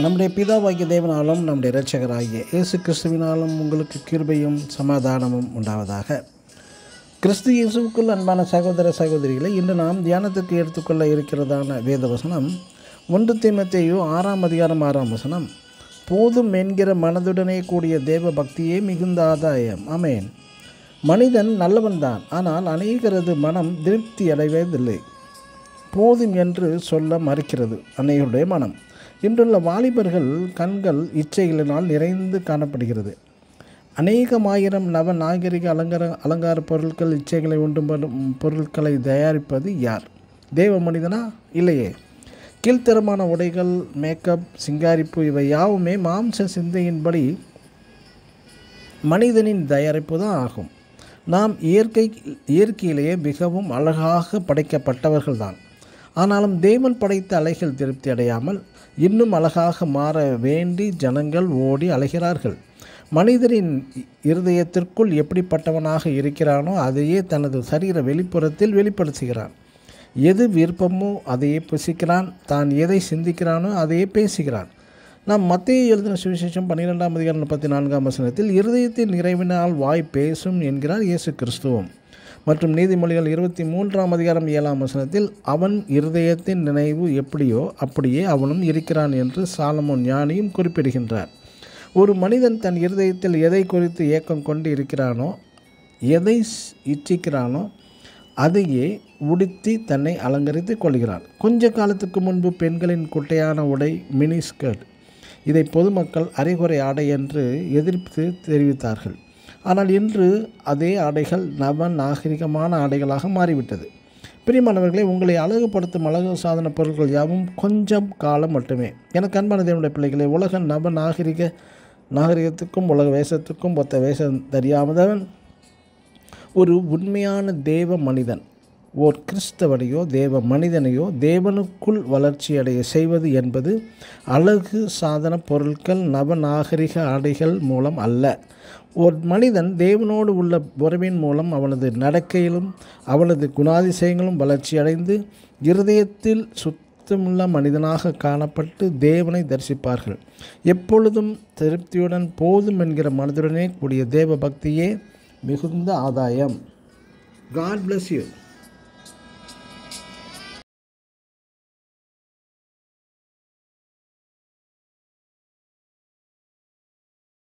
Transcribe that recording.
நம்முடைய பிதாவாகிய தேவனாலும் நம்முடைய இரட்சகராகிய இயேசு கிறிஸ்துவினாலும் உங்களுக்கு கிருபையும் சமாதானமும் உண்டாவதாக. கிறிஸ்து இயேசுவுக்குள் அன்பான சகோதர சகோதரிகளை, இன்று நாம் தியானத்துக்கு எடுத்துக்கொள்ள இருக்கிறதான வேத வசனம் 1 தீமோத்தேயு 6:6. போதும் என்கிற மனதுடனே கூடிய தேவ பக்தியே மிகுந்த ஆதாயம். ஆமென். மனிதன் நல்லவன்தான், ஆனால் அநேகரது மனம் திருப்தி அடைவதில்லை. போதும் என்று சொல்ல மறுக்கிறது அநேகருடைய மனம். இன்றுள்ள வாலிபர்கள் கண்கள் இச்சைகளினால் நிறைந்து காணப்படுகிறது. அநேகமாயிரம் நவ நாகரிக அலங்கார பொருட்கள் இச்சைகளை உண்டு பொருட்களை தயாரிப்பது யார்? தேவ மனிதனா? இல்லையே. கீழ்த்தரமான உடைகள், மேக்கப், சிங்காரிப்பு இவை யாவுமே மாம்ச சிந்தையின்படி மனிதனின் தயாரிப்பு தான் ஆகும். நாம் இயற்கையிலேயே மிகவும் அழகாக படைக்கப்பட்டவர்கள்தான். ஆனாலும் தேவன் படைத்த அலைகள் திருப்தி அடையாமல் இன்னும் அழகாக மாற வேண்டி ஜனங்கள் ஓடி அலைகிறார்கள். மனிதரின் இருதயத்திற்குள் எப்படிப்பட்டவனாக இருக்கிறானோ அதையே தனது சரீர வெளிப்புறத்தில் வெளிப்படுத்துகிறான். எது விருப்பமோ அதையே புசிக்கிறான், தான் எதை சிந்திக்கிறானோ அதையே பேசுகிறான். நாம் மத்தேயு எழுதின சுவிசேஷம் 12:34 இருதயத்தின் நிறைவினால் வாய் பேசும் என்கிறார் இயேசு கிறிஸ்துவும். மற்றும் நீதிமொழிகள் 23:7 அவன் இருதயத்தின் நினைவு எப்படியோ அப்படியே அவனும் இருக்கிறான் என்று சாலமோன் ஞானியும் குறிப்பிடுகின்றார். ஒரு மனிதன் தன் இருதயத்தில் எதை குறித்து ஏக்கம் கொண்டு இருக்கிறானோ, எதை இச்சிக்கிறானோ அதையே உடுத்தி தன்னை அலங்கரித்து கொள்கிறான். கொஞ்ச காலத்துக்கு முன்பு பெண்களின் குட்டையான உடை மினி ஸ்கர்ட், இதை பொதுமக்கள் அரைகுறை ஆடை என்று எதிர்ப்பு தெரிவித்தார்கள். ஆனால் இன்று அதே ஆடைகள் நவ நாகரிகமான ஆடைகளாக மாறிவிட்டது. பிரியமானவர்களே, உங்களை அழகுபடுத்தும் அழகு சாதன பொருட்கள் யாவும் கொஞ்சம் காலம் மட்டுமே. எனக்கு அன்பான தேவனுடைய பிள்ளைகளை, உலக நவ நாகரிகத்துக்கும் உலக வேஷத்துக்கும் ஒத்த வேஷம் தெரியாதவன் ஒரு உண்மையான தேவ மனிதன், ஓர் கிறிஸ்தவனையோ தேவ மனிதனையோ தேவனுக்குள் வளர்ச்சியடைய செய்வது என்பது அழகு சாதன பொருட்கள் நவநாகரிக ஆடைகள் மூலம் அல்ல. ஒரு மனிதன் தேவனோடு உள்ள உறவின் மூலம் அவனது நடக்கையிலும் அவனது குணாதிசயங்களும் வளர்ச்சியடைந்து இருதயத்தில் சுத்தமுள்ள மனிதனாக காணப்பட்டு தேவனை தரிசிப்பார்கள். எப்பொழுதும் திருப்தியுடன் போதும் என்கிற மனதுடனே கூடிய தேவ பக்தியே மிகுந்த ஆதாயம். God bless you.